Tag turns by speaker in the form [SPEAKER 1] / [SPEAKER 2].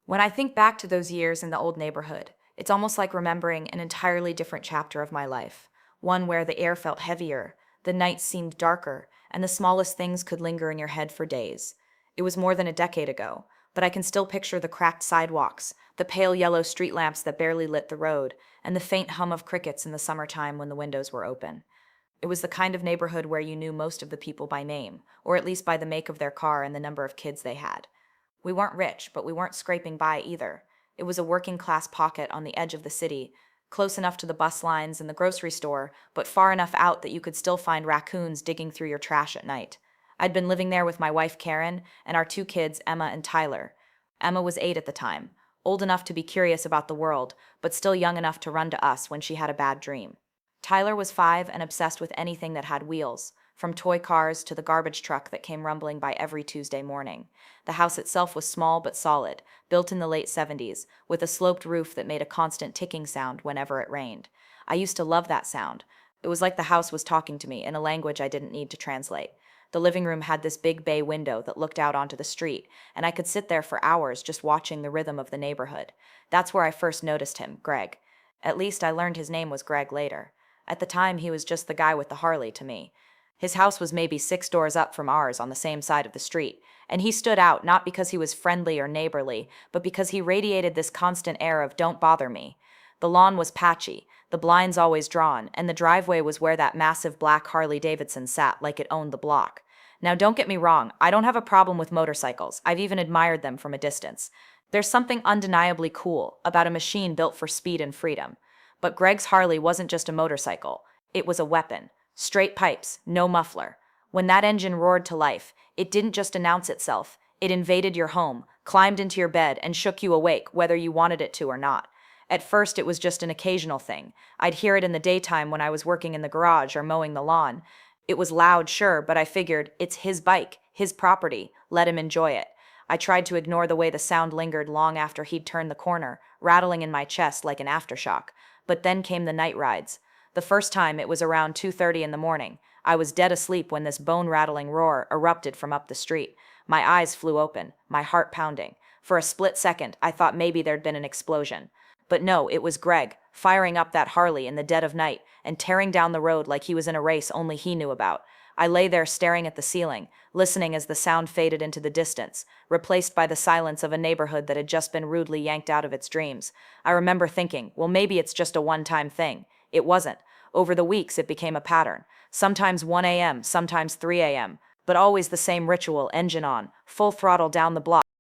[SPEAKER 1] When I think back to those years in the old neighborhood, it's almost like remembering an entirely different chapter of my life. One where the air felt heavier, the nights seemed darker, and the smallest things could linger in your head for days. It was more than a decade ago, but I can still picture the cracked sidewalks, the pale yellow street lamps that barely lit the road, and the faint hum of crickets in the summertime when the windows were open. It was the kind of neighborhood where you knew most of the people by name, or at least by the make of their car and the number of kids they had. We weren't rich, but we weren't scraping by either. It was a working class pocket on the edge of the city, close enough to the bus lines and the grocery store, but far enough out that you could still find raccoons digging through your trash at night. I'd been living there with my wife Karen and our two kids, Emma and Tyler. Emma was 8 at the time, old enough to be curious about the world, but still young enough to run to us when she had a bad dream. Tyler was 5 and obsessed with anything that had wheels, from toy cars to the garbage truck that came rumbling by every Tuesday morning. The house itself was small but solid, built in the late 70s, with a sloped roof that made a constant ticking sound whenever it rained. I used to love that sound. It was like the house was talking to me in a language I didn't need to translate. The living room had this big bay window that looked out onto the street, and I could sit there for hours just watching the rhythm of the neighborhood. That's where I first noticed him, Greg. At least I learned his name was Greg later. At the time, he was just the guy with the Harley to me. His house was maybe 6 doors up from ours on the same side of the street, and he stood out not because he was friendly or neighborly, but because he radiated this constant air of "don't bother me." The lawn was patchy, the blinds always drawn, and the driveway was where that massive black Harley Davidson sat like it owned the block. Now, don't get me wrong, I don't have a problem with motorcycles. I've even admired them from a distance. There's something undeniably cool about a machine built for speed and freedom. But Greg's Harley wasn't just a motorcycle, it was a weapon. Straight pipes, no muffler. When that engine roared to life, it didn't just announce itself. It invaded your home, climbed into your bed, and shook you awake, whether you wanted it to or not. At first, it was just an occasional thing. I'd hear it in the daytime when I was working in the garage or mowing the lawn. It was loud, sure, but I figured, it's his bike, his property, let him enjoy it. I tried to ignore the way the sound lingered long after he'd turned the corner, rattling in my chest like an aftershock. But then came the night rides. The first time it was around 2:30 in the morning. I was dead asleep when this bone-rattling roar erupted from up the street. My eyes flew open, my heart pounding. For a split second, I thought maybe there'd been an explosion. But no, it was Greg, firing up that Harley in the dead of night and tearing down the road like he was in a race only he knew about. I lay there staring at the ceiling, listening as the sound faded into the distance, replaced by the silence of a neighborhood that had just been rudely yanked out of its dreams. I remember thinking, well, maybe it's just a one-time thing. It wasn't. Over the weeks, it became a pattern. Sometimes 1 a.m., sometimes 3 a.m., but always the same ritual, engine on, full throttle down the block.